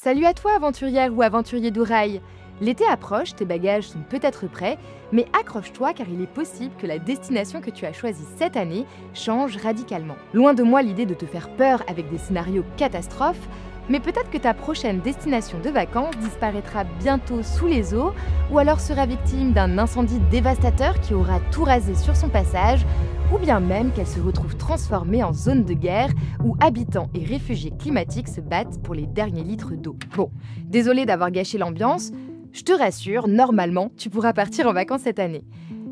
Salut à toi aventurière ou aventurier d'Orail. L'été approche, tes bagages sont peut-être prêts, mais accroche-toi car il est possible que la destination que tu as choisie cette année change radicalement. Loin de moi l'idée de te faire peur avec des scénarios catastrophes, mais peut-être que ta prochaine destination de vacances disparaîtra bientôt sous les eaux ou alors sera victime d'un incendie dévastateur qui aura tout rasé sur son passage, ou bien même qu'elle se retrouve transformée en zone de guerre où habitants et réfugiés climatiques se battent pour les derniers litres d'eau. Bon, désolé d'avoir gâché l'ambiance, je te rassure, normalement, tu pourras partir en vacances cette année.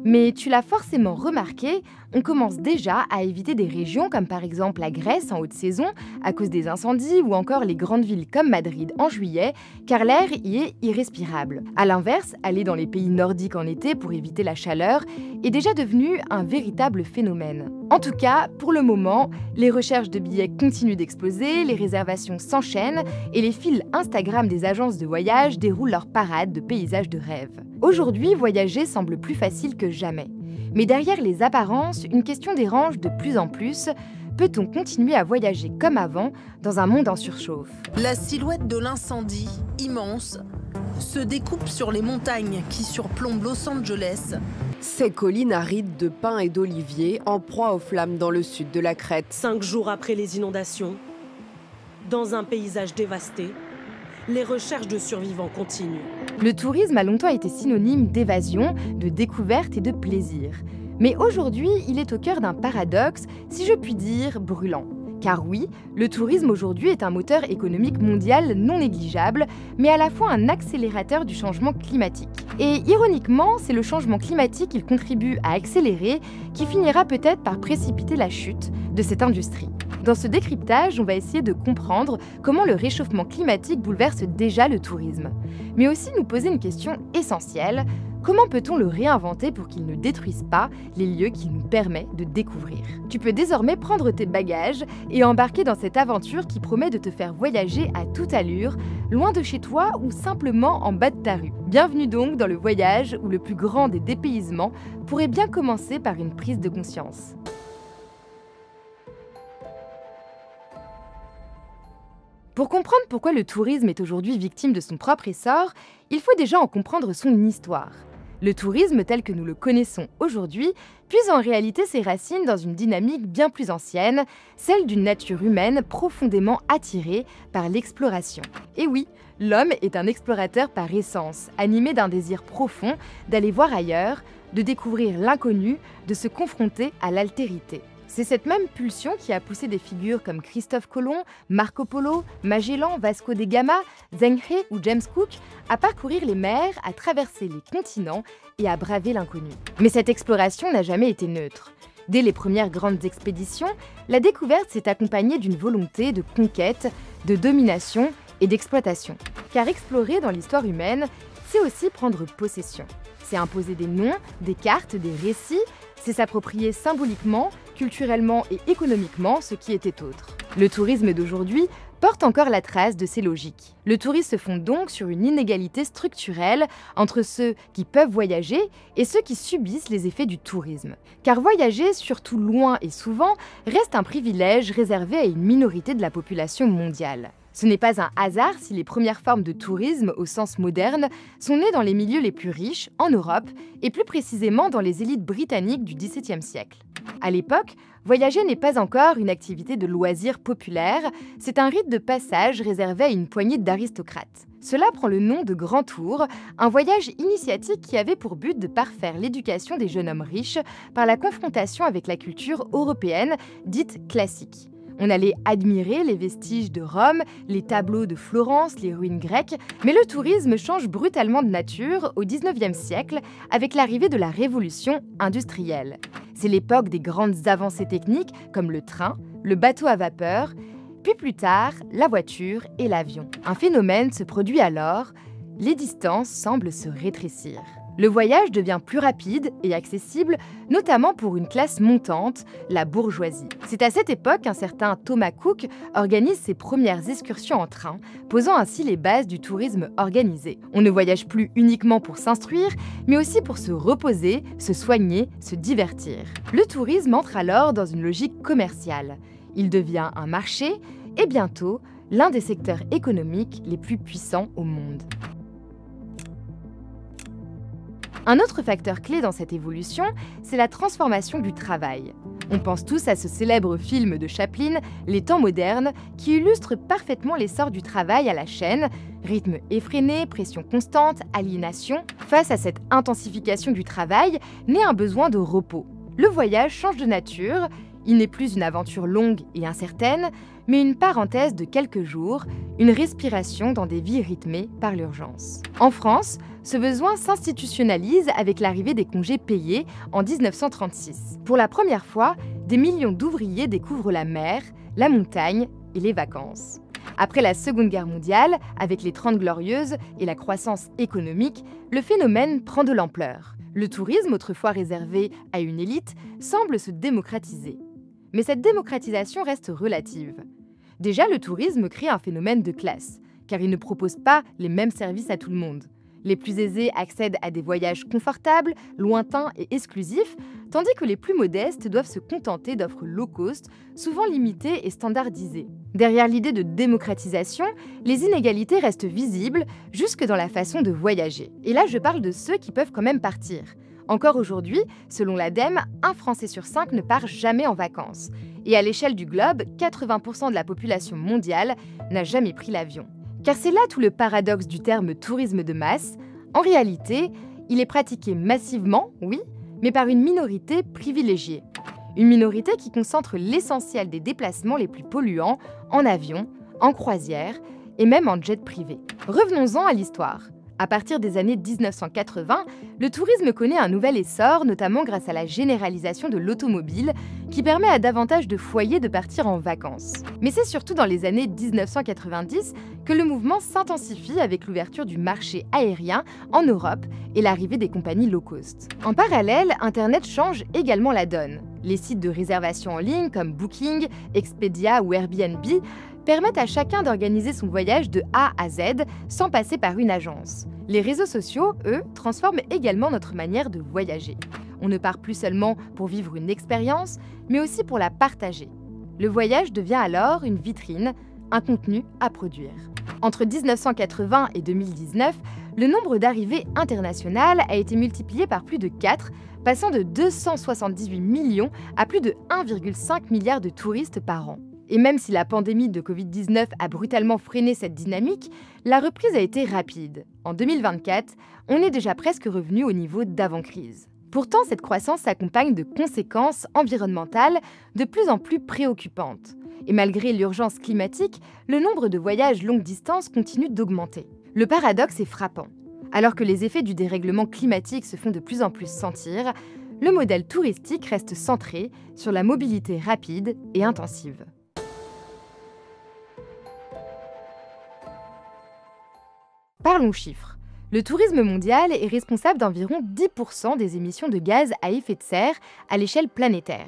Mais tu l'as forcément remarqué, on commence déjà à éviter des régions comme par exemple la Grèce en haute saison à cause des incendies ou encore les grandes villes comme Madrid en juillet car l'air y est irrespirable. A l'inverse, aller dans les pays nordiques en été pour éviter la chaleur est déjà devenu un véritable phénomène. En tout cas, pour le moment, les recherches de billets continuent d'exploser, les réservations s'enchaînent et les fils Instagram des agences de voyage déroulent leur parade de paysages de rêve. Aujourd'hui, voyager semble plus facile que jamais. Mais derrière les apparences, une question dérange de plus en plus. Peut-on continuer à voyager comme avant dans un monde en surchauffe? La silhouette de l'incendie, immense, se découpe sur les montagnes qui surplombent Los Angeles. Ces collines arides de pins et d'oliviers en proie aux flammes dans le sud de la Crète. 5 jours après les inondations, dans un paysage dévasté, les recherches de survivants continuent. Le tourisme a longtemps été synonyme d'évasion, de découverte et de plaisir. Mais aujourd'hui, il est au cœur d'un paradoxe, si je puis dire, brûlant. Car oui, le tourisme aujourd'hui est un moteur économique mondial non négligeable, mais à la fois un accélérateur du changement climatique. Et ironiquement, c'est le changement climatique qu'il contribue à accélérer qui finira peut-être par précipiter la chute de cette industrie. Dans ce décryptage, on va essayer de comprendre comment le réchauffement climatique bouleverse déjà le tourisme. Mais aussi nous poser une question essentielle, comment peut-on le réinventer pour qu'il ne détruise pas les lieux qu'il nous permet de découvrir? Tu peux désormais prendre tes bagages et embarquer dans cette aventure qui promet de te faire voyager à toute allure, loin de chez toi ou simplement en bas de ta rue. Bienvenue donc dans le voyage où le plus grand des dépaysements pourrait bien commencer par une prise de conscience. Pour comprendre pourquoi le tourisme est aujourd'hui victime de son propre essor, il faut déjà en comprendre son histoire. Le tourisme tel que nous le connaissons aujourd'hui puise en réalité ses racines dans une dynamique bien plus ancienne, celle d'une nature humaine profondément attirée par l'exploration. Et oui, l'homme est un explorateur par essence, animé d'un désir profond d'aller voir ailleurs, de découvrir l'inconnu, de se confronter à l'altérité. C'est cette même pulsion qui a poussé des figures comme Christophe Colomb, Marco Polo, Magellan, Vasco da Gama, Zheng He ou James Cook à parcourir les mers, à traverser les continents et à braver l'inconnu. Mais cette exploration n'a jamais été neutre. Dès les premières grandes expéditions, la découverte s'est accompagnée d'une volonté de conquête, de domination et d'exploitation. Car explorer dans l'histoire humaine, c'est aussi prendre possession. C'est imposer des noms, des cartes, des récits, c'est s'approprier symboliquement, culturellement et économiquement ce qui était autre. Le tourisme d'aujourd'hui porte encore la trace de ces logiques. Le tourisme se fonde donc sur une inégalité structurelle entre ceux qui peuvent voyager et ceux qui subissent les effets du tourisme. Car voyager, surtout loin et souvent, reste un privilège réservé à une minorité de la population mondiale. Ce n'est pas un hasard si les premières formes de tourisme au sens moderne sont nées dans les milieux les plus riches, en Europe, et plus précisément dans les élites britanniques du XVIIe siècle. À l'époque, voyager n'est pas encore une activité de loisir populaire, c'est un rite de passage réservé à une poignée d'aristocrates. Cela prend le nom de Grand Tour, un voyage initiatique qui avait pour but de parfaire l'éducation des jeunes hommes riches par la confrontation avec la culture européenne dite classique. On allait admirer les vestiges de Rome, les tableaux de Florence, les ruines grecques, mais le tourisme change brutalement de nature au XIXe siècle avec l'arrivée de la révolution industrielle. C'est l'époque des grandes avancées techniques comme le train, le bateau à vapeur, puis plus tard, la voiture et l'avion. Un phénomène se produit alors, les distances semblent se rétrécir. Le voyage devient plus rapide et accessible, notamment pour une classe montante, la bourgeoisie. C'est à cette époque qu'un certain Thomas Cook organise ses premières excursions en train, posant ainsi les bases du tourisme organisé. On ne voyage plus uniquement pour s'instruire, mais aussi pour se reposer, se soigner, se divertir. Le tourisme entre alors dans une logique commerciale. Il devient un marché et bientôt, l'un des secteurs économiques les plus puissants au monde. Un autre facteur clé dans cette évolution, c'est la transformation du travail. On pense tous à ce célèbre film de Chaplin, Les temps modernes, qui illustre parfaitement l'essor du travail à la chaîne, rythme effréné, pression constante, aliénation. Face à cette intensification du travail, naît un besoin de repos. Le voyage change de nature, il n'est plus une aventure longue et incertaine, mais une parenthèse de quelques jours, une respiration dans des vies rythmées par l'urgence. En France, ce besoin s'institutionnalise avec l'arrivée des congés payés en 1936. Pour la première fois, des millions d'ouvriers découvrent la mer, la montagne et les vacances. Après la Seconde Guerre mondiale, avec les 30 Glorieuses et la croissance économique, le phénomène prend de l'ampleur. Le tourisme, autrefois réservé à une élite, semble se démocratiser. Mais cette démocratisation reste relative. Déjà, le tourisme crée un phénomène de classe, car il ne propose pas les mêmes services à tout le monde. Les plus aisés accèdent à des voyages confortables, lointains et exclusifs, tandis que les plus modestes doivent se contenter d'offres low cost, souvent limitées et standardisées. Derrière l'idée de démocratisation, les inégalités restent visibles jusque dans la façon de voyager. Et là, je parle de ceux qui peuvent quand même partir. Encore aujourd'hui, selon l'ADEME, un Français sur 5 ne part jamais en vacances. Et à l'échelle du globe, 80% de la population mondiale n'a jamais pris l'avion. Car c'est là tout le paradoxe du terme tourisme de masse. En réalité, il est pratiqué massivement, oui, mais par une minorité privilégiée. Une minorité qui concentre l'essentiel des déplacements les plus polluants en avion, en croisière et même en jet privé. Revenons-en à l'histoire. À partir des années 1980, le tourisme connaît un nouvel essor, notamment grâce à la généralisation de l'automobile, qui permet à davantage de foyers de partir en vacances. Mais c'est surtout dans les années 1990 que le mouvement s'intensifie avec l'ouverture du marché aérien en Europe et l'arrivée des compagnies low cost. En parallèle, Internet change également la donne. Les sites de réservation en ligne comme Booking, Expedia ou Airbnb permettent à chacun d'organiser son voyage de A à Z sans passer par une agence. Les réseaux sociaux, eux, transforment également notre manière de voyager. On ne part plus seulement pour vivre une expérience, mais aussi pour la partager. Le voyage devient alors une vitrine, un contenu à produire. Entre 1980 et 2019, le nombre d'arrivées internationales a été multiplié par plus de 4, passant de 278 millions à plus de 1,5 milliard de touristes par an. Et même si la pandémie de Covid-19 a brutalement freiné cette dynamique, la reprise a été rapide. En 2024, on est déjà presque revenu au niveau d'avant-crise. Pourtant, cette croissance s'accompagne de conséquences environnementales de plus en plus préoccupantes. Et malgré l'urgence climatique, le nombre de voyages longue distance continue d'augmenter. Le paradoxe est frappant. Alors que les effets du dérèglement climatique se font de plus en plus sentir, le modèle touristique reste centré sur la mobilité rapide et intensive. Parlons chiffres. Le tourisme mondial est responsable d'environ 10% des émissions de gaz à effet de serre à l'échelle planétaire.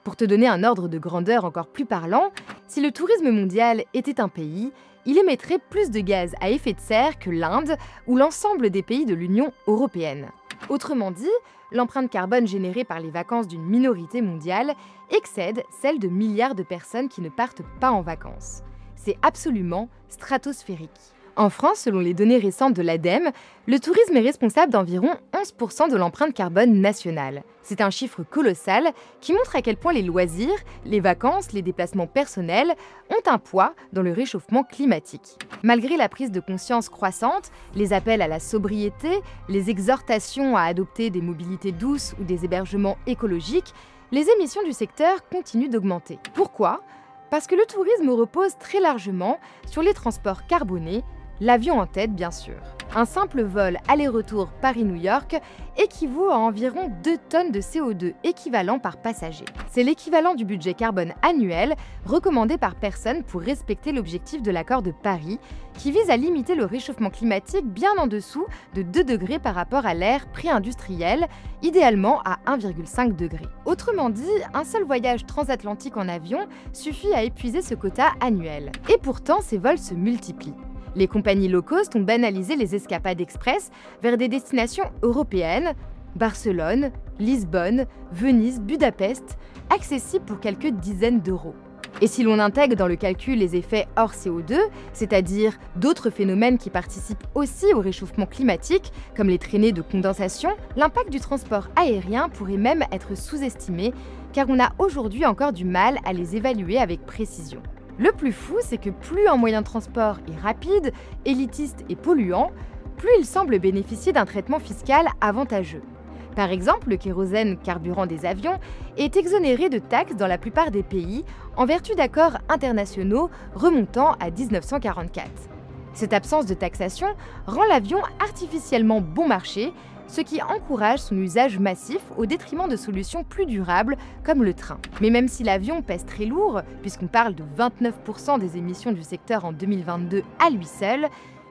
Pour te donner un ordre de grandeur encore plus parlant, si le tourisme mondial était un pays, il émettrait plus de gaz à effet de serre que l'Inde ou l'ensemble des pays de l'Union européenne. Autrement dit, l'empreinte carbone générée par les vacances d'une minorité mondiale excède celle de milliards de personnes qui ne partent pas en vacances. C'est absolument stratosphérique. En France, selon les données récentes de l'ADEME, le tourisme est responsable d'environ 11% de l'empreinte carbone nationale. C'est un chiffre colossal qui montre à quel point les loisirs, les vacances, les déplacements personnels ont un poids dans le réchauffement climatique. Malgré la prise de conscience croissante, les appels à la sobriété, les exhortations à adopter des mobilités douces ou des hébergements écologiques, les émissions du secteur continuent d'augmenter. Pourquoi ? Parce que le tourisme repose très largement sur les transports carbonés, l'avion en tête bien sûr. Un simple vol aller-retour Paris-New York équivaut à environ 2 tonnes de CO2 équivalent par passager. C'est l'équivalent du budget carbone annuel recommandé par personne pour respecter l'objectif de l'accord de Paris qui vise à limiter le réchauffement climatique bien en dessous de 2 degrés par rapport à l'ère pré-industrielle, idéalement à 1,5 degré. Autrement dit, un seul voyage transatlantique en avion suffit à épuiser ce quota annuel. Et pourtant, ces vols se multiplient. Les compagnies low cost ont banalisé les escapades express vers des destinations européennes, Barcelone, Lisbonne, Venise, Budapest, accessibles pour quelques dizaines d'euros. Et si l'on intègre dans le calcul les effets hors CO2, c'est-à-dire d'autres phénomènes qui participent aussi au réchauffement climatique, comme les traînées de condensation, l'impact du transport aérien pourrait même être sous-estimé, car on a aujourd'hui encore du mal à les évaluer avec précision. Le plus fou, c'est que plus un moyen de transport est rapide, élitiste et polluant, plus il semble bénéficier d'un traitement fiscal avantageux. Par exemple, le kérosène, carburant des avions, est exonéré de taxes dans la plupart des pays en vertu d'accords internationaux remontant à 1944. Cette absence de taxation rend l'avion artificiellement bon marché, ce qui encourage son usage massif au détriment de solutions plus durables comme le train. Mais même si l'avion pèse très lourd, puisqu'on parle de 29% des émissions du secteur en 2022 à lui seul,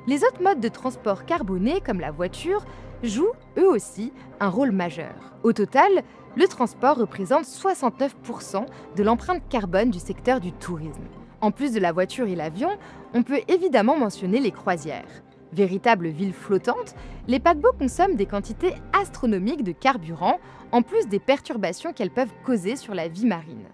les autres modes de transport carbonés comme la voiture jouent eux aussi un rôle majeur. Au total, le transport représente 69% de l'empreinte carbone du secteur du tourisme. En plus de la voiture et l'avion, on peut évidemment mentionner les croisières. Véritables villes flottantes, les paquebots consomment des quantités astronomiques de carburant, en plus des perturbations qu'elles peuvent causer sur la vie marine.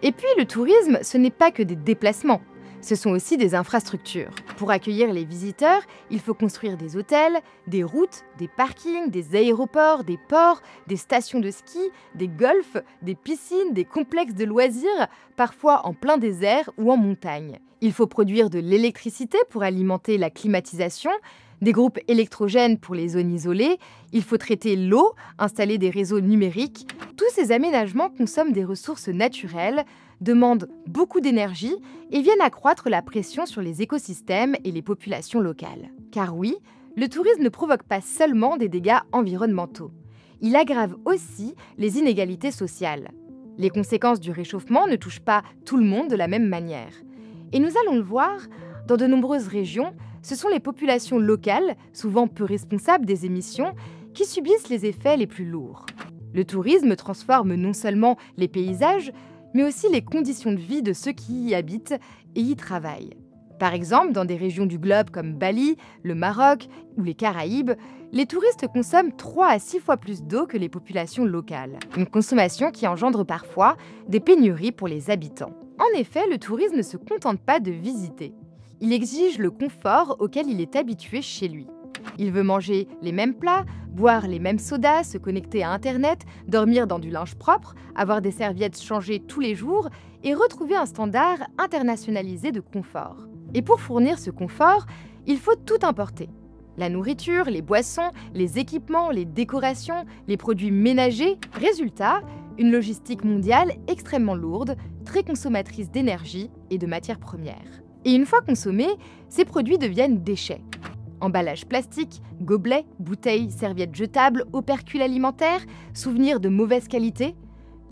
Et puis le tourisme, ce n'est pas que des déplacements. Ce sont aussi des infrastructures. Pour accueillir les visiteurs, il faut construire des hôtels, des routes, des parkings, des aéroports, des ports, des stations de ski, des golfs, des piscines, des complexes de loisirs, parfois en plein désert ou en montagne. Il faut produire de l'électricité pour alimenter la climatisation, des groupes électrogènes pour les zones isolées, il faut traiter l'eau, installer des réseaux numériques. Tous ces aménagements consomment des ressources naturelles, demandent beaucoup d'énergie et viennent accroître la pression sur les écosystèmes et les populations locales. Car oui, le tourisme ne provoque pas seulement des dégâts environnementaux, il aggrave aussi les inégalités sociales. Les conséquences du réchauffement ne touchent pas tout le monde de la même manière. Et nous allons le voir, dans de nombreuses régions, ce sont les populations locales, souvent peu responsables des émissions, qui subissent les effets les plus lourds. Le tourisme transforme non seulement les paysages, mais aussi les conditions de vie de ceux qui y habitent et y travaillent. Par exemple, dans des régions du globe comme Bali, le Maroc ou les Caraïbes, les touristes consomment 3 à 6 fois plus d'eau que les populations locales. Une consommation qui engendre parfois des pénuries pour les habitants. En effet, le tourisme ne se contente pas de visiter. Il exige le confort auquel il est habitué chez lui. Il veut manger les mêmes plats, boire les mêmes sodas, se connecter à Internet, dormir dans du linge propre, avoir des serviettes changées tous les jours et retrouver un standard internationalisé de confort. Et pour fournir ce confort, il faut tout importer. La nourriture, les boissons, les équipements, les décorations, les produits ménagers. Résultat, une logistique mondiale extrêmement lourde, très consommatrice d'énergie et de matières premières. Et une fois consommés, ces produits deviennent déchets. Emballages plastiques, gobelets, bouteilles, serviettes jetables, opercules alimentaires, souvenirs de mauvaise qualité,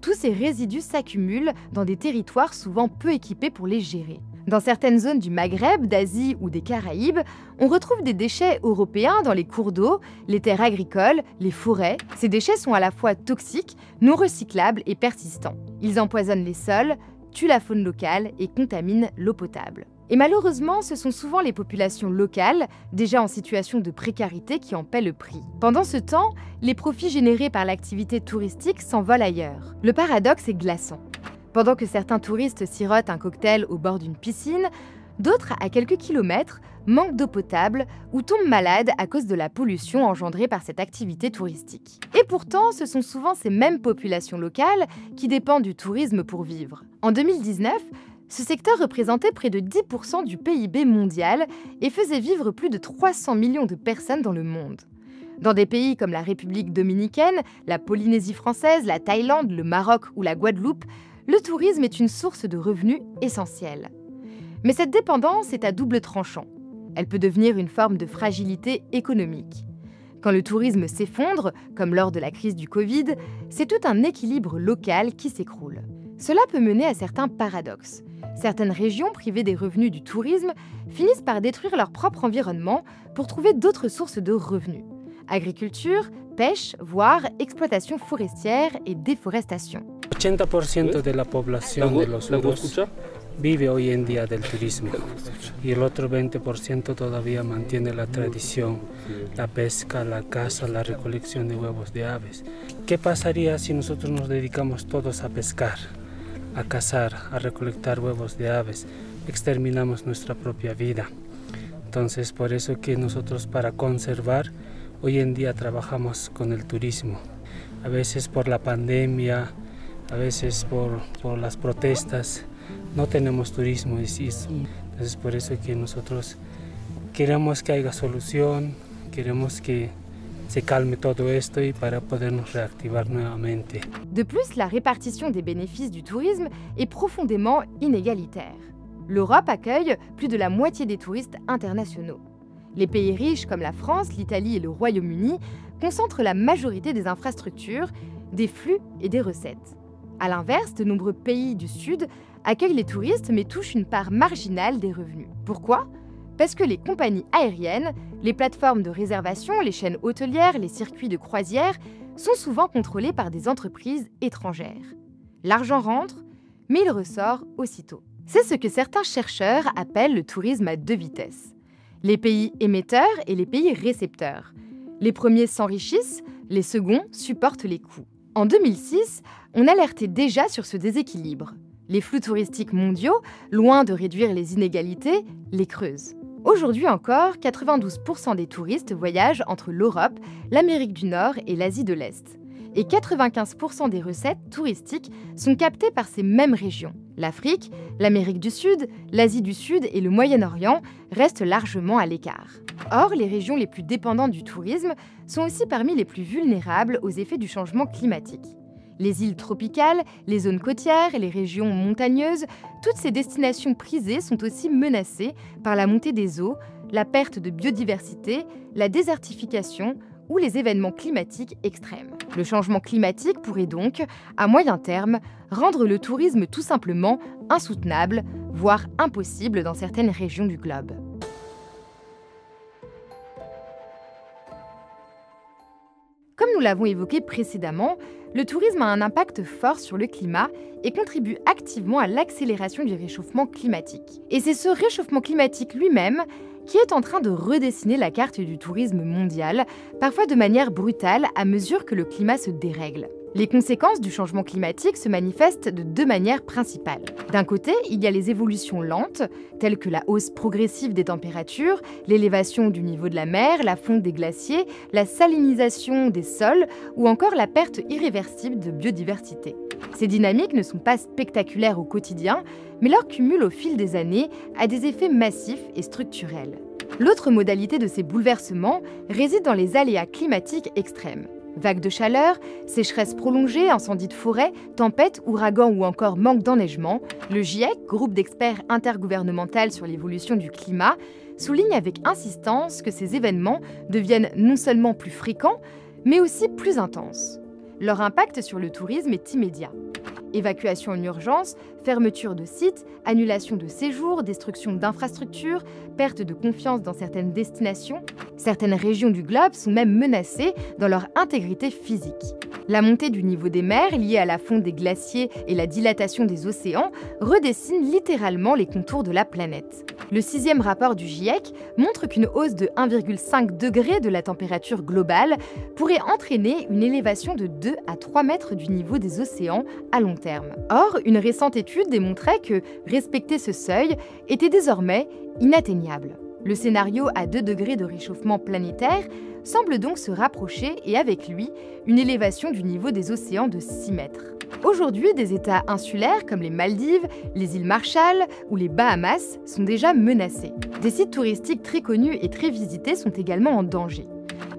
tous ces résidus s'accumulent dans des territoires souvent peu équipés pour les gérer. Dans certaines zones du Maghreb, d'Asie ou des Caraïbes, on retrouve des déchets européens dans les cours d'eau, les terres agricoles, les forêts. Ces déchets sont à la fois toxiques, non recyclables et persistants. Ils empoisonnent les sols, tuent la faune locale et contaminent l'eau potable. Et malheureusement, ce sont souvent les populations locales, déjà en situation de précarité, qui en paient le prix. Pendant ce temps, les profits générés par l'activité touristique s'envolent ailleurs. Le paradoxe est glaçant. Pendant que certains touristes sirotent un cocktail au bord d'une piscine, d'autres, à quelques kilomètres, manquent d'eau potable ou tombent malades à cause de la pollution engendrée par cette activité touristique. Et pourtant, ce sont souvent ces mêmes populations locales qui dépendent du tourisme pour vivre. En 2019, ce secteur représentait près de 10% du PIB mondial et faisait vivre plus de 300 millions de personnes dans le monde. Dans des pays comme la République dominicaine, la Polynésie française, la Thaïlande, le Maroc ou la Guadeloupe, le tourisme est une source de revenus essentielle. Mais cette dépendance est à double tranchant. Elle peut devenir une forme de fragilité économique. Quand le tourisme s'effondre, comme lors de la crise du Covid, c'est tout un équilibre local qui s'écroule. Cela peut mener à certains paradoxes. Certaines régions privées des revenus du tourisme finissent par détruire leur propre environnement pour trouver d'autres sources de revenus. Agriculture, pêche, voire exploitation forestière et déforestation. 80% de la población de los Urus vive hoy en día del turismo y el otro 20% todavía mantiene la tradición, la pesca, la caza, la recolección de huevos de aves. ¿Qué pasaría si nosotros nos dedicamos todos a pescar, a cazar, a recolectar huevos de aves, exterminamos nuestra propia vida. Entonces, por eso que nosotros para conservar, hoy en día trabajamos con el turismo. A veces por la pandemia, a veces por las protestas, no tenemos turismo. Entonces, por eso que nosotros queremos que haya solución, queremos que se calme todo esto y para podernos reactivar nuevamente. De plus, la répartition des bénéfices du tourisme est profondément inégalitaire. L'Europe accueille plus de la moitié des touristes internationaux. Les pays riches comme la France, l'Italie et le Royaume-Uni concentrent la majorité des infrastructures, des flux et des recettes. A l'inverse, de nombreux pays du Sud accueillent les touristes mais touchent une part marginale des revenus. Pourquoi ? Parce que les compagnies aériennes, les plateformes de réservation, les chaînes hôtelières, les circuits de croisière sont souvent contrôlés par des entreprises étrangères. L'argent rentre, mais il ressort aussitôt. C'est ce que certains chercheurs appellent le tourisme à deux vitesses. Les pays émetteurs et les pays récepteurs. Les premiers s'enrichissent, les seconds supportent les coûts. En 2006, on alertait déjà sur ce déséquilibre. Les flux touristiques mondiaux, loin de réduire les inégalités, les creusent. Aujourd'hui encore, 92% des touristes voyagent entre l'Europe, l'Amérique du Nord et l'Asie de l'Est. Et 95% des recettes touristiques sont captées par ces mêmes régions. L'Afrique, l'Amérique du Sud, l'Asie du Sud et le Moyen-Orient restent largement à l'écart. Or, les régions les plus dépendantes du tourisme sont aussi parmi les plus vulnérables aux effets du changement climatique. Les îles tropicales, les zones côtières et les régions montagneuses, toutes ces destinations prisées sont aussi menacées par la montée des eaux, la perte de biodiversité, la désertification ou les événements climatiques extrêmes. Le changement climatique pourrait donc, à moyen terme, rendre le tourisme tout simplement insoutenable, voire impossible dans certaines régions du globe. Comme nous l'avons évoqué précédemment, le tourisme a un impact fort sur le climat et contribue activement à l'accélération du réchauffement climatique. Et c'est ce réchauffement climatique lui-même qui est en train de redessiner la carte du tourisme mondial, parfois de manière brutale à mesure que le climat se dérègle. Les conséquences du changement climatique se manifestent de deux manières principales. D'un côté, il y a les évolutions lentes, telles que la hausse progressive des températures, l'élévation du niveau de la mer, la fonte des glaciers, la salinisation des sols ou encore la perte irréversible de biodiversité. Ces dynamiques ne sont pas spectaculaires au quotidien, mais leur cumul au fil des années a des effets massifs et structurels. L'autre modalité de ces bouleversements réside dans les aléas climatiques extrêmes. Vagues de chaleur, sécheresse prolongée, incendies de forêt, tempêtes, ouragans ou encore manque d'enneigement, le GIEC, groupe d'experts intergouvernemental sur l'évolution du climat, souligne avec insistance que ces événements deviennent non seulement plus fréquents, mais aussi plus intenses. Leur impact sur le tourisme est immédiat. Évacuation en urgence, fermeture de sites, annulation de séjours, destruction d'infrastructures, perte de confiance dans certaines destinations. Certaines régions du globe sont même menacées dans leur intégrité physique. La montée du niveau des mers liée à la fonte des glaciers et la dilatation des océans redessine littéralement les contours de la planète. Le 6e rapport du GIEC montre qu'une hausse de 1,5 degré de la température globale pourrait entraîner une élévation de 2 à 3 mètres du niveau des océans à long terme. Or, une récente étude démontrait que respecter ce seuil était désormais inatteignable. Le scénario à 2 degrés de réchauffement planétaire semble donc se rapprocher et avec lui, une élévation du niveau des océans de 6 mètres. Aujourd'hui, des États insulaires comme les Maldives, les îles Marshall ou les Bahamas sont déjà menacés. Des sites touristiques très connus et très visités sont également en danger.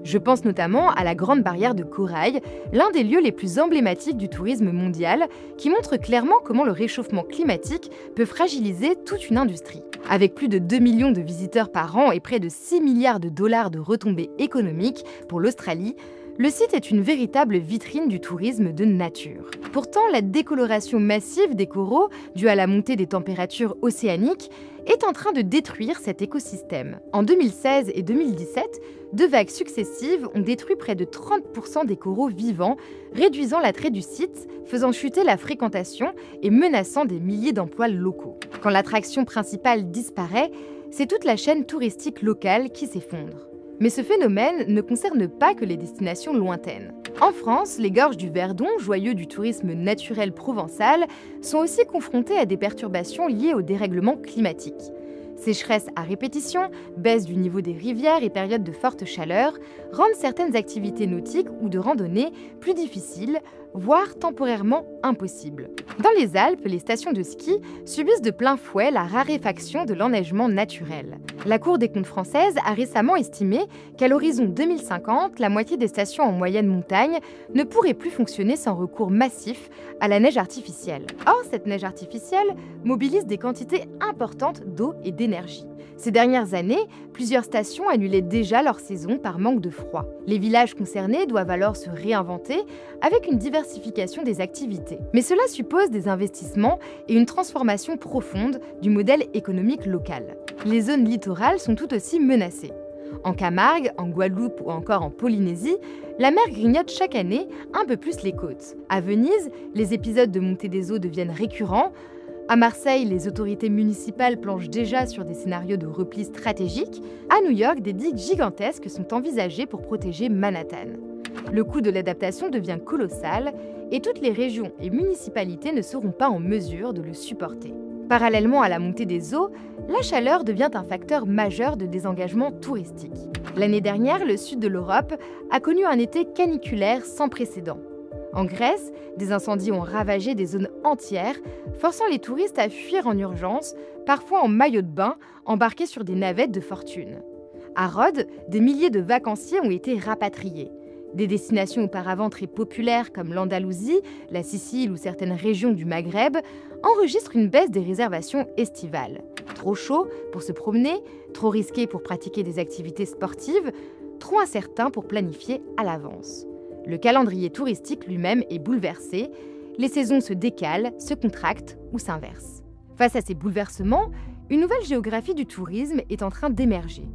Je pense notamment à la Grande Barrière de Corail, l'un des lieux les plus emblématiques du tourisme mondial, qui montre clairement comment le réchauffement climatique peut fragiliser toute une industrie. Avec plus de 2 millions de visiteurs par an et près de 6 milliards de dollars de retombées économiques pour l'Australie, le site est une véritable vitrine du tourisme de nature. Pourtant, la décoloration massive des coraux, due à la montée des températures océaniques, est en train de détruire cet écosystème. En 2016 et 2017, 2 vagues successives ont détruit près de 30% des coraux vivants, réduisant l'attrait du site, faisant chuter la fréquentation et menaçant des milliers d'emplois locaux. Quand l'attraction principale disparaît, c'est toute la chaîne touristique locale qui s'effondre. Mais ce phénomène ne concerne pas que les destinations lointaines. En France, les gorges du Verdon, joyeux du tourisme naturel provençal, sont aussi confrontées à des perturbations liées au dérèglement climatique. Sécheresse à répétition, baisse du niveau des rivières et périodes de forte chaleur rendent certaines activités nautiques ou de randonnée plus difficiles, voire temporairement impossibles. Dans les Alpes, les stations de ski subissent de plein fouet la raréfaction de l'enneigement naturel. La Cour des comptes française a récemment estimé qu'à l'horizon 2050, la moitié des stations en moyenne montagne ne pourraient plus fonctionner sans recours massif à la neige artificielle. Or, cette neige artificielle mobilise des quantités importantes d'eau et d'énergie. Ces dernières années, plusieurs stations annulaient déjà leur saison par manque de froid. Les villages concernés doivent alors se réinventer avec une diversification des activités. Mais cela suppose des investissements et une transformation profonde du modèle économique local. Les zones littorales sont tout aussi menacées. En Camargue, en Guadeloupe ou encore en Polynésie, la mer grignote chaque année un peu plus les côtes. À Venise, les épisodes de montée des eaux deviennent récurrents. À Marseille, les autorités municipales planchent déjà sur des scénarios de repli stratégiques. À New York, des digues gigantesques sont envisagées pour protéger Manhattan. Le coût de l'adaptation devient colossal et toutes les régions et municipalités ne seront pas en mesure de le supporter. Parallèlement à la montée des eaux, la chaleur devient un facteur majeur de désengagement touristique. L'année dernière, le sud de l'Europe a connu un été caniculaire sans précédent. En Grèce, des incendies ont ravagé des zones entières, forçant les touristes à fuir en urgence, parfois en maillot de bain, embarqués sur des navettes de fortune. À Rhodes, des milliers de vacanciers ont été rapatriés. Des destinations auparavant très populaires comme l'Andalousie, la Sicile ou certaines régions du Maghreb enregistrent une baisse des réservations estivales. Trop chaud pour se promener, trop risqué pour pratiquer des activités sportives, trop incertain pour planifier à l'avance. Le calendrier touristique lui-même est bouleversé, les saisons se décalent, se contractent ou s'inversent. Face à ces bouleversements, une nouvelle géographie du tourisme est en train d'émerger.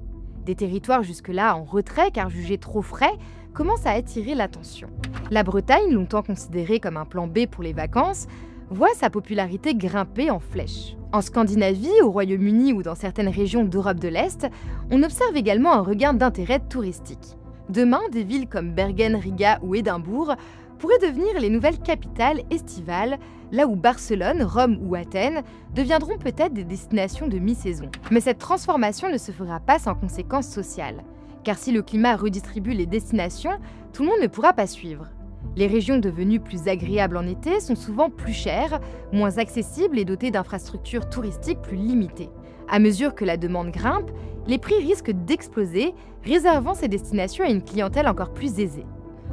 Des territoires jusque-là en retrait car jugés trop frais commencent à attirer l'attention. La Bretagne, longtemps considérée comme un plan B pour les vacances, voit sa popularité grimper en flèche. En Scandinavie, au Royaume-Uni ou dans certaines régions d'Europe de l'Est, on observe également un regain d'intérêt touristique. Demain, des villes comme Bergen, Riga ou Édimbourg pourraient devenir les nouvelles capitales estivales, là où Barcelone, Rome ou Athènes deviendront peut-être des destinations de mi-saison. Mais cette transformation ne se fera pas sans conséquences sociales, car si le climat redistribue les destinations, tout le monde ne pourra pas suivre. Les régions devenues plus agréables en été sont souvent plus chères, moins accessibles et dotées d'infrastructures touristiques plus limitées. À mesure que la demande grimpe, les prix risquent d'exploser, réservant ces destinations à une clientèle encore plus aisée.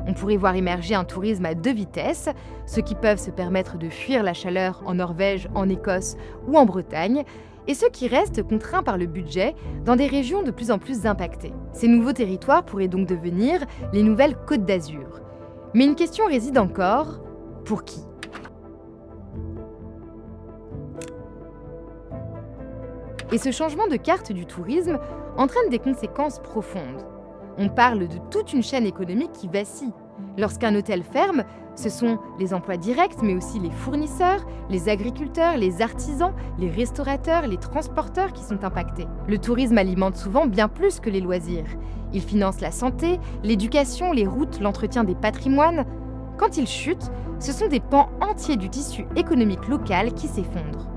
On pourrait voir émerger un tourisme à deux vitesses, ceux qui peuvent se permettre de fuir la chaleur en Norvège, en Écosse ou en Bretagne, et ceux qui restent contraints par le budget dans des régions de plus en plus impactées. Ces nouveaux territoires pourraient donc devenir les nouvelles Côtes d'Azur. Mais une question réside encore, pour qui ? Et ce changement de carte du tourisme entraîne des conséquences profondes. On parle de toute une chaîne économique qui vacille. Lorsqu'un hôtel ferme, ce sont les emplois directs, mais aussi les fournisseurs, les agriculteurs, les artisans, les restaurateurs, les transporteurs qui sont impactés. Le tourisme alimente souvent bien plus que les loisirs. Il finance la santé, l'éducation, les routes, l'entretien des patrimoines. Quand il chute, ce sont des pans entiers du tissu économique local qui s'effondrent.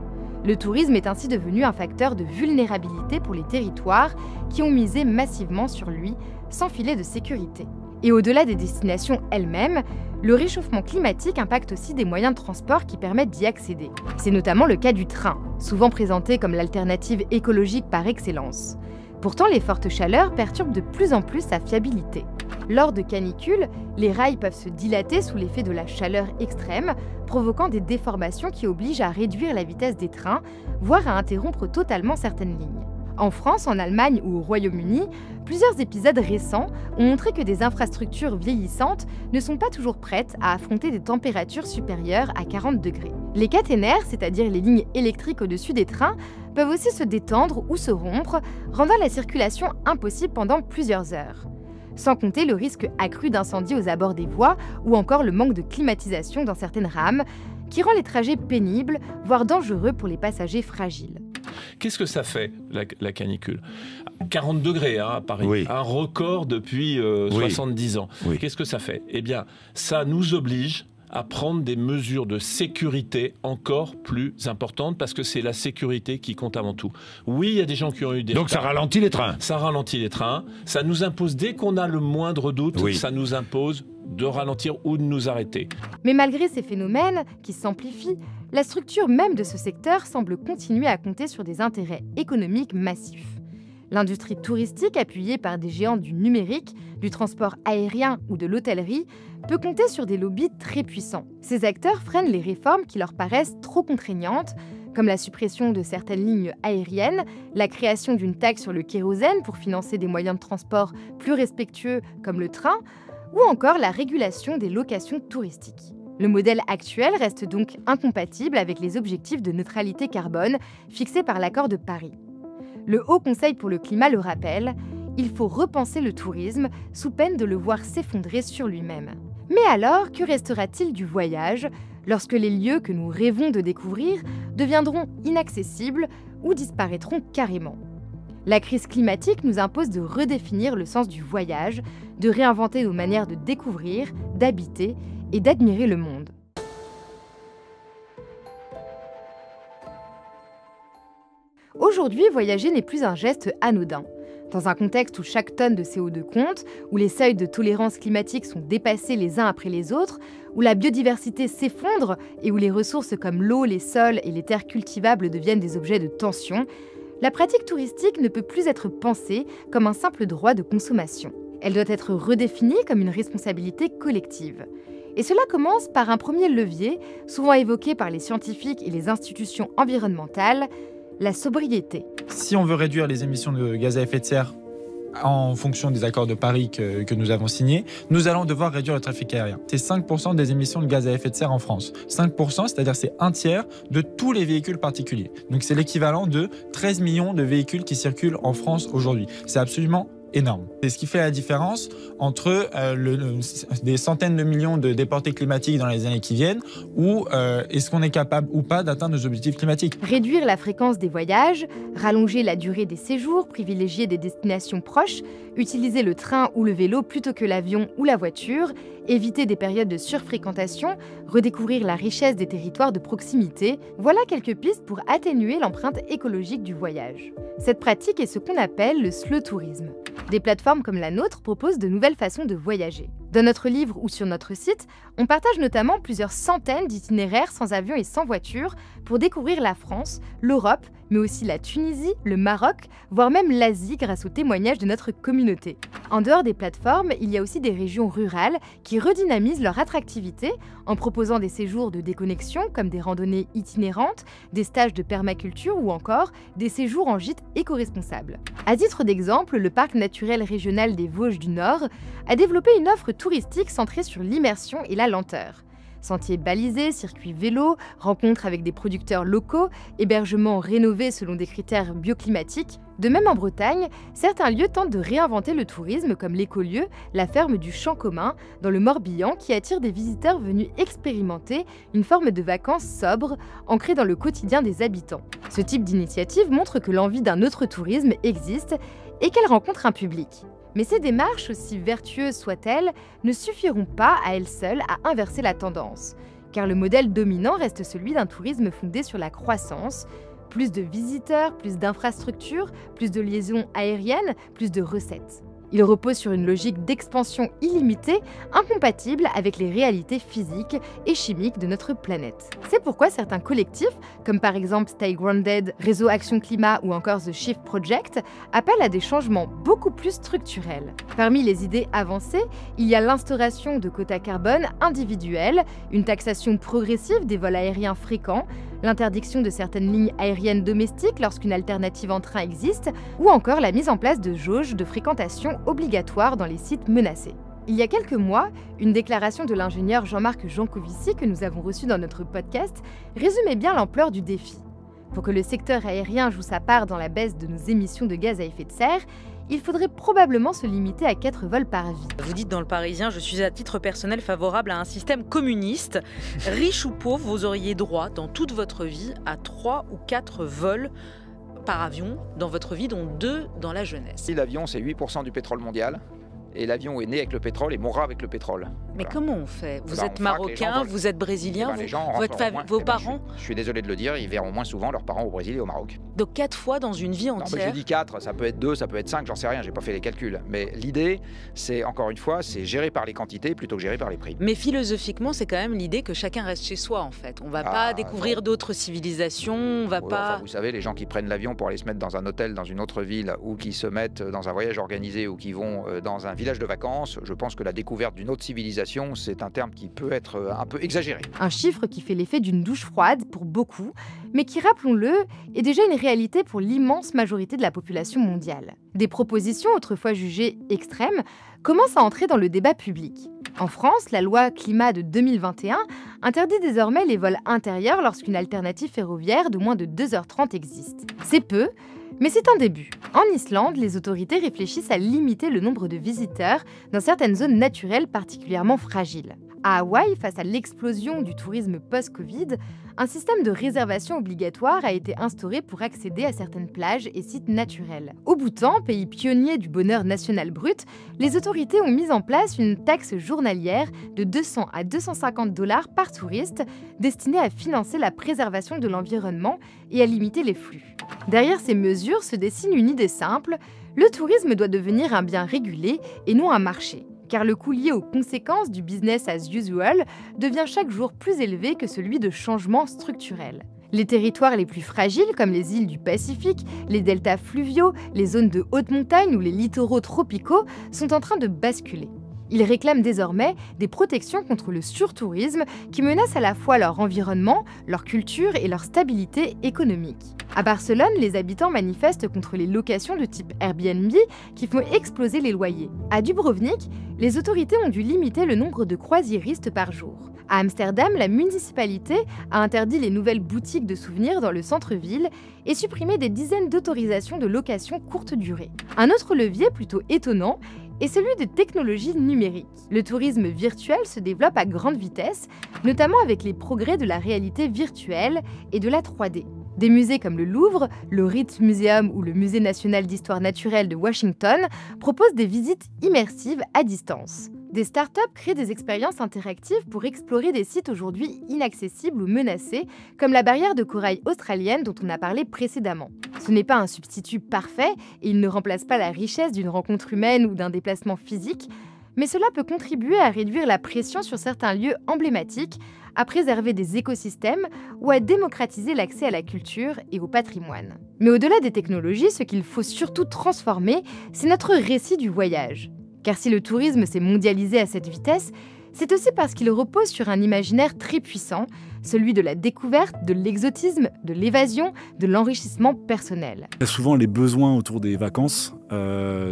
Le tourisme est ainsi devenu un facteur de vulnérabilité pour les territoires qui ont misé massivement sur lui, sans filet de sécurité. Et au-delà des destinations elles-mêmes, le réchauffement climatique impacte aussi des moyens de transport qui permettent d'y accéder. C'est notamment le cas du train, souvent présenté comme l'alternative écologique par excellence. Pourtant, les fortes chaleurs perturbent de plus en plus sa fiabilité. Lors de canicules, les rails peuvent se dilater sous l'effet de la chaleur extrême, provoquant des déformations qui obligent à réduire la vitesse des trains, voire à interrompre totalement certaines lignes. En France, en Allemagne ou au Royaume-Uni, plusieurs épisodes récents ont montré que des infrastructures vieillissantes ne sont pas toujours prêtes à affronter des températures supérieures à 40 degrés. Les caténaires, c'est-à-dire les lignes électriques au-dessus des trains, peuvent aussi se détendre ou se rompre, rendant la circulation impossible pendant plusieurs heures. Sans compter le risque accru d'incendie aux abords des voies ou encore le manque de climatisation dans certaines rames, qui rend les trajets pénibles, voire dangereux pour les passagers fragiles. Qu'est-ce que ça fait, la canicule? 40 degrés à Paris, oui. Un record depuis 70 ans. Oui. Qu'est-ce que ça fait? Eh bien, ça nous oblige à prendre des mesures de sécurité encore plus importantes parce que c'est la sécurité qui compte avant tout. Oui, il y a des gens qui ont eu des... Donc ça ralentit les trains. Ça ralentit les trains. Ça nous impose, dès qu'on a le moindre doute, oui. Ça nous impose de ralentir ou de nous arrêter. Mais malgré ces phénomènes qui s'amplifient, la structure même de ce secteur semble continuer à compter sur des intérêts économiques massifs. L'industrie touristique, appuyée par des géants du numérique, du transport aérien ou de l'hôtellerie, peut compter sur des lobbies très puissants. Ces acteurs freinent les réformes qui leur paraissent trop contraignantes, comme la suppression de certaines lignes aériennes, la création d'une taxe sur le kérosène pour financer des moyens de transport plus respectueux comme le train, ou encore la régulation des locations touristiques. Le modèle actuel reste donc incompatible avec les objectifs de neutralité carbone fixés par l'accord de Paris. Le Haut Conseil pour le climat le rappelle, il faut repenser le tourisme sous peine de le voir s'effondrer sur lui-même. Mais alors, que restera-t-il du voyage lorsque les lieux que nous rêvons de découvrir deviendront inaccessibles ou disparaîtront carrément? La crise climatique nous impose de redéfinir le sens du voyage, de réinventer nos manières de découvrir, d'habiter et d'admirer le monde. Aujourd'hui, voyager n'est plus un geste anodin. Dans un contexte où chaque tonne de CO2 compte, où les seuils de tolérance climatique sont dépassés les uns après les autres, où la biodiversité s'effondre et où les ressources comme l'eau, les sols et les terres cultivables deviennent des objets de tension, la pratique touristique ne peut plus être pensée comme un simple droit de consommation. Elle doit être redéfinie comme une responsabilité collective. Et cela commence par un premier levier, souvent évoqué par les scientifiques et les institutions environnementales, la sobriété. Si on veut réduire les émissions de gaz à effet de serre en fonction des accords de Paris que nous avons signés, nous allons devoir réduire le trafic aérien. C'est 5% des émissions de gaz à effet de serre en France. 5%, c'est-à-dire c'est un tiers de tous les véhicules particuliers. Donc c'est l'équivalent de 13 millions de véhicules qui circulent en France aujourd'hui. C'est absolument énorme. C'est ce qui fait la différence entre des centaines de millions de déportés climatiques dans les années qui viennent ou est-ce qu'on est capable ou pas d'atteindre nos objectifs climatiques. Réduire la fréquence des voyages, rallonger la durée des séjours, privilégier des destinations proches, utiliser le train ou le vélo plutôt que l'avion ou la voiture, éviter des périodes de surfréquentation, redécouvrir la richesse des territoires de proximité, voilà quelques pistes pour atténuer l'empreinte écologique du voyage. Cette pratique est ce qu'on appelle le slow tourisme. Des plateformes comme la nôtre proposent de nouvelles façons de voyager. Dans notre livre ou sur notre site, on partage notamment plusieurs centaines d'itinéraires sans avion et sans voiture pour découvrir la France, l'Europe, mais aussi la Tunisie, le Maroc, voire même l'Asie grâce aux témoignages de notre communauté. En dehors des plateformes, il y a aussi des régions rurales qui redynamisent leur attractivité en proposant des séjours de déconnexion comme des randonnées itinérantes, des stages de permaculture ou encore des séjours en gîte éco-responsables. À titre d'exemple, le parc naturel régional des Vosges du Nord a développé une offre touristique centrée sur l'immersion et la lenteur. Sentiers balisés, circuits vélos, rencontres avec des producteurs locaux, hébergements rénovés selon des critères bioclimatiques. De même en Bretagne, certains lieux tentent de réinventer le tourisme comme l'écolieu, la ferme du Champ Commun, dans le Morbihan, qui attire des visiteurs venus expérimenter une forme de vacances sobre, ancrée dans le quotidien des habitants. Ce type d'initiative montre que l'envie d'un autre tourisme existe et qu'elle rencontre un public. Mais ces démarches, aussi vertueuses soient-elles, ne suffiront pas à elles seules à inverser la tendance, car le modèle dominant reste celui d'un tourisme fondé sur la croissance. Plus de visiteurs, plus d'infrastructures, plus de liaisons aériennes, plus de recettes. Il repose sur une logique d'expansion illimitée, incompatible avec les réalités physiques et chimiques de notre planète. C'est pourquoi certains collectifs, comme par exemple Stay Grounded, Réseau Action Climat ou encore The Shift Project, appellent à des changements beaucoup plus structurels. Parmi les idées avancées, il y a l'instauration de quotas carbone individuels, une taxation progressive des vols aériens fréquents, l'interdiction de certaines lignes aériennes domestiques lorsqu'une alternative en train existe, ou encore la mise en place de jauges de fréquentation obligatoires dans les sites menacés. Il y a quelques mois, une déclaration de l'ingénieur Jean-Marc Jancovici que nous avons reçu dans notre podcast résumait bien l'ampleur du défi. Pour que le secteur aérien joue sa part dans la baisse de nos émissions de gaz à effet de serre, il faudrait probablement se limiter à 4 vols par vie. Vous dites dans Le Parisien, je suis à titre personnel favorable à un système communiste. Riche ou pauvre, vous auriez droit dans toute votre vie à 3 ou 4 vols par avion dans votre vie, dont 2 dans la jeunesse. L'avion, c'est 8% du pétrole mondial. Et l'avion est né avec le pétrole et mourra avec le pétrole. Mais voilà. Comment on fait? Vous Ben, êtes marocain, vous êtes brésilien, vos parents? Je suis désolé de le dire, ils verront moins souvent leurs parents au Brésil et au Maroc. Donc 4 fois dans une vie entière? Non, mais je dis 4, ça peut être 2, ça peut être 5, j'en sais rien, j'ai pas fait les calculs. Mais l'idée, c'est encore une fois, c'est géré par les quantités plutôt que géré par les prix. Mais philosophiquement, c'est quand même l'idée que chacun reste chez soi en fait. On va pas découvrir d'autres civilisations, on va pas... Enfin, vous savez, les gens qui prennent l'avion pour aller se mettre dans un hôtel dans une autre ville, ou qui se mettent dans un voyage organisé, ou qui vont dans un village de vacances, je pense que la découverte d'une autre civilisation, c'est un terme qui peut être un peu exagéré. Un chiffre qui fait l'effet d'une douche froide pour beaucoup, mais qui, rappelons-le, est déjà une réalité pour l'immense majorité de la population mondiale. Des propositions autrefois jugées extrêmes commencent à entrer dans le débat public. En France, la loi climat de 2021 interdit désormais les vols intérieurs lorsqu'une alternative ferroviaire de moins de 2h30 existe. C'est peu, mais c'est un début. En Islande, les autorités réfléchissent à limiter le nombre de visiteurs dans certaines zones naturelles particulièrement fragiles. À Hawaï, face à l'explosion du tourisme post-Covid, un système de réservation obligatoire a été instauré pour accéder à certaines plages et sites naturels. Au Bhoutan, pays pionnier du bonheur national brut, les autorités ont mis en place une taxe journalière de 200 à 250 $ par touriste destinée à financer la préservation de l'environnement et à limiter les flux. Derrière ces mesures se dessine une idée simple, le tourisme doit devenir un bien régulé et non un marché. Car le coût lié aux conséquences du business as usual devient chaque jour plus élevé que celui de changements structurels. Les territoires les plus fragiles, comme les îles du Pacifique, les deltas fluviaux, les zones de haute montagne ou les littoraux tropicaux, sont en train de basculer. Ils réclament désormais des protections contre le surtourisme qui menace à la fois leur environnement, leur culture et leur stabilité économique. À Barcelone, les habitants manifestent contre les locations de type Airbnb qui font exploser les loyers. À Dubrovnik, les autorités ont dû limiter le nombre de croisiéristes par jour. À Amsterdam, la municipalité a interdit les nouvelles boutiques de souvenirs dans le centre-ville et supprimé des dizaines d'autorisations de location courte durée. Un autre levier plutôt étonnant est celui de technologies numériques. Le tourisme virtuel se développe à grande vitesse, notamment avec les progrès de la réalité virtuelle et de la 3D. Des musées comme le Louvre, le Rijksmuseum ou le Musée national d'histoire naturelle de Washington proposent des visites immersives à distance. Des startups créent des expériences interactives pour explorer des sites aujourd'hui inaccessibles ou menacés, comme la barrière de corail australienne dont on a parlé précédemment. Ce n'est pas un substitut parfait et il ne remplace pas la richesse d'une rencontre humaine ou d'un déplacement physique, mais cela peut contribuer à réduire la pression sur certains lieux emblématiques, à préserver des écosystèmes ou à démocratiser l'accès à la culture et au patrimoine. Mais au-delà des technologies, ce qu'il faut surtout transformer, c'est notre récit du voyage. Car si le tourisme s'est mondialisé à cette vitesse, c'est aussi parce qu'il repose sur un imaginaire très puissant, celui de la découverte, de l'exotisme, de l'évasion, de l'enrichissement personnel. Souvent, les besoins autour des vacances,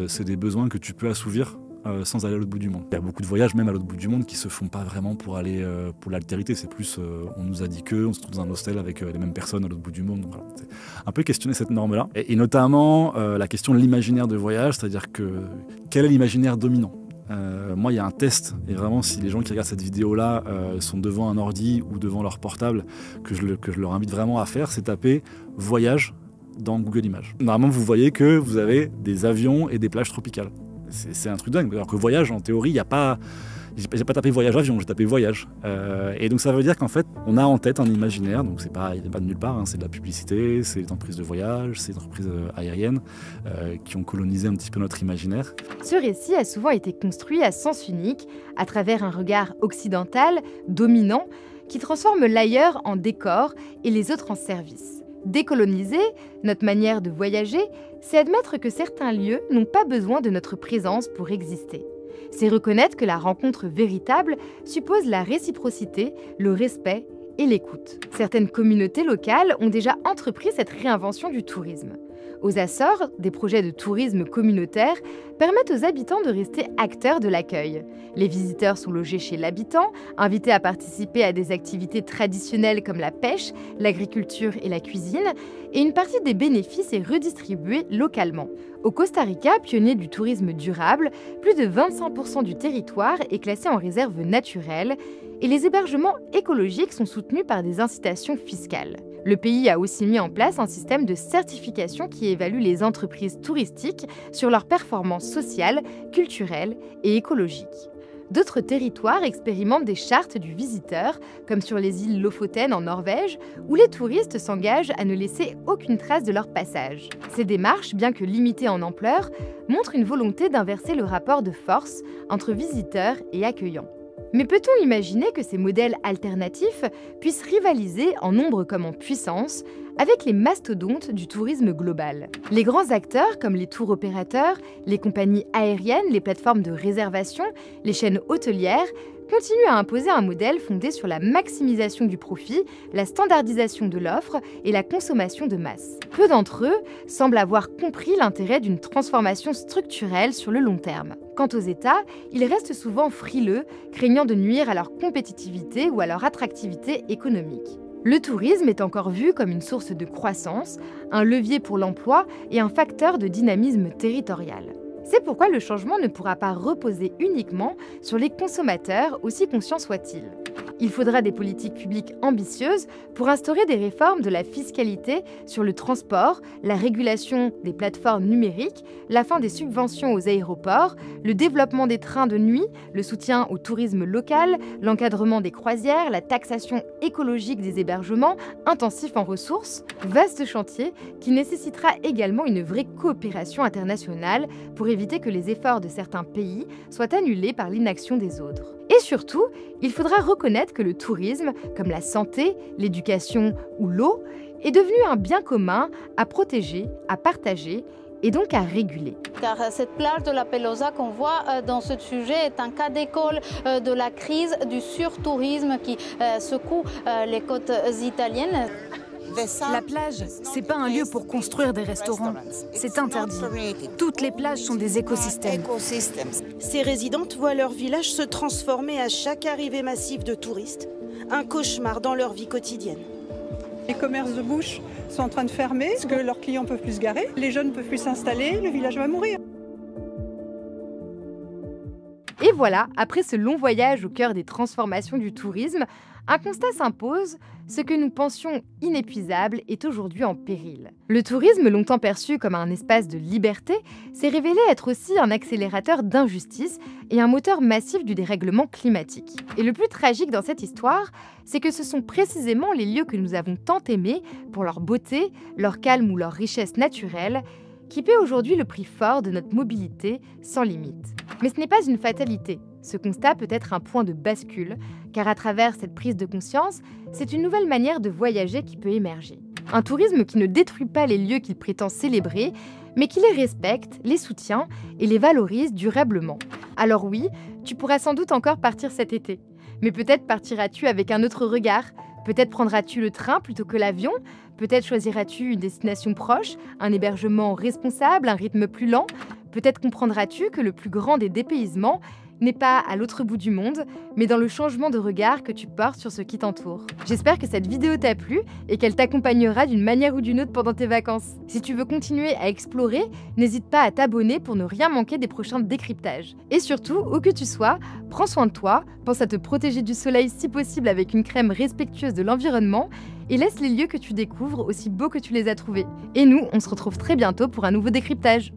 c'est des besoins que tu peux assouvir sans aller à l'autre bout du monde. Il y a beaucoup de voyages, même à l'autre bout du monde, qui se font pas vraiment pour aller pour l'altérité. C'est plus, on nous a dit que, on se trouve dans un hostel avec les mêmes personnes à l'autre bout du monde. Donc, voilà. C'est un peu questionner cette norme-là. Et notamment la question de l'imaginaire de voyage, c'est-à-dire que quel est l'imaginaire dominant ? Moi, il y a un test, et vraiment, si les gens qui regardent cette vidéo-là sont devant un ordi ou devant leur portable, que je leur invite vraiment à faire, c'est taper « voyage » dans Google Images. Normalement, vous voyez que vous avez des avions et des plages tropicales. C'est un truc dingue. Alors que voyage, en théorie, il n'y a pas... J'ai pas tapé voyage avion, j'ai tapé voyage. Et donc ça veut dire qu'en fait, on a en tête un imaginaire, donc il n'est pas de nulle part, hein, c'est de la publicité, c'est des entreprises de voyage, c'est des entreprises aériennes qui ont colonisé un petit peu notre imaginaire. Ce récit a souvent été construit à sens unique, à travers un regard occidental, dominant, qui transforme l'ailleurs en décor et les autres en service. Décoloniser, notre manière de voyager, c'est admettre que certains lieux n'ont pas besoin de notre présence pour exister. C'est reconnaître que la rencontre véritable suppose la réciprocité, le respect et l'écoute. Certaines communautés locales ont déjà entrepris cette réinvention du tourisme. Aux Açores, des projets de tourisme communautaire permettent aux habitants de rester acteurs de l'accueil. Les visiteurs sont logés chez l'habitant, invités à participer à des activités traditionnelles comme la pêche, l'agriculture et la cuisine, et une partie des bénéfices est redistribuée localement. Au Costa Rica, pionnier du tourisme durable, plus de 25% du territoire est classé en réserve naturelle et les hébergements écologiques sont soutenus par des incitations fiscales. Le pays a aussi mis en place un système de certification qui évalue les entreprises touristiques sur leurs performances sociales, culturelles et écologiques. D'autres territoires expérimentent des chartes du visiteur, comme sur les îles Lofoten en Norvège, où les touristes s'engagent à ne laisser aucune trace de leur passage. Ces démarches, bien que limitées en ampleur, montrent une volonté d'inverser le rapport de force entre visiteurs et accueillants. Mais peut-on imaginer que ces modèles alternatifs puissent rivaliser en nombre comme en puissance avec les mastodontes du tourisme global? Les grands acteurs comme les tours opérateurs, les compagnies aériennes, les plateformes de réservation, les chaînes hôtelières continuent à imposer un modèle fondé sur la maximisation du profit, la standardisation de l'offre et la consommation de masse. Peu d'entre eux semblent avoir compris l'intérêt d'une transformation structurelle sur le long terme. Quant aux États, ils restent souvent frileux, craignant de nuire à leur compétitivité ou à leur attractivité économique. Le tourisme est encore vu comme une source de croissance, un levier pour l'emploi et un facteur de dynamisme territorial. C'est pourquoi le changement ne pourra pas reposer uniquement sur les consommateurs, aussi conscients soient-ils. Il faudra des politiques publiques ambitieuses pour instaurer des réformes de la fiscalité sur le transport, la régulation des plateformes numériques, la fin des subventions aux aéroports, le développement des trains de nuit, le soutien au tourisme local, l'encadrement des croisières, la taxation écologique des hébergements intensifs en ressources. Vaste chantier qui nécessitera également une vraie coopération internationale pour éviter que les efforts de certains pays soient annulés par l'inaction des autres. Et surtout, il faudra reconnaître que le tourisme, comme la santé, l'éducation ou l'eau, est devenu un bien commun à protéger, à partager et donc à réguler. Car cette plage de la Pelosa qu'on voit dans ce sujet est un cas d'école de la crise du surtourisme qui secoue les côtes italiennes. La plage, c'est pas un lieu pour construire des restaurants. C'est interdit. Toutes les plages sont des écosystèmes. Ces résidentes voient leur village se transformer à chaque arrivée massive de touristes. Un cauchemar dans leur vie quotidienne. Les commerces de bouche sont en train de fermer parce que leurs clients ne peuvent plus se garer. Les jeunes ne peuvent plus s'installer, le village va mourir. Et voilà, après ce long voyage au cœur des transformations du tourisme, un constat s'impose, ce que nous pensions inépuisable est aujourd'hui en péril. Le tourisme, longtemps perçu comme un espace de liberté, s'est révélé être aussi un accélérateur d'injustice et un moteur massif du dérèglement climatique. Et le plus tragique dans cette histoire, c'est que ce sont précisément les lieux que nous avons tant aimés pour leur beauté, leur calme ou leur richesse naturelle, qui paient aujourd'hui le prix fort de notre mobilité sans limite. Mais ce n'est pas une fatalité. Ce constat peut être un point de bascule, car à travers cette prise de conscience, c'est une nouvelle manière de voyager qui peut émerger. Un tourisme qui ne détruit pas les lieux qu'il prétend célébrer, mais qui les respecte, les soutient et les valorise durablement. Alors oui, tu pourras sans doute encore partir cet été. Mais peut-être partiras-tu avec un autre regard. Peut-être prendras-tu le train plutôt que l'avion. Peut-être choisiras-tu une destination proche, un hébergement responsable, un rythme plus lent. Peut-être comprendras-tu que le plus grand des dépaysements n'est pas à l'autre bout du monde, mais dans le changement de regard que tu portes sur ce qui t'entoure. J'espère que cette vidéo t'a plu et qu'elle t'accompagnera d'une manière ou d'une autre pendant tes vacances. Si tu veux continuer à explorer, n'hésite pas à t'abonner pour ne rien manquer des prochains décryptages. Et surtout, où que tu sois, prends soin de toi, pense à te protéger du soleil si possible avec une crème respectueuse de l'environnement et laisse les lieux que tu découvres aussi beaux que tu les as trouvés. Et nous, on se retrouve très bientôt pour un nouveau décryptage.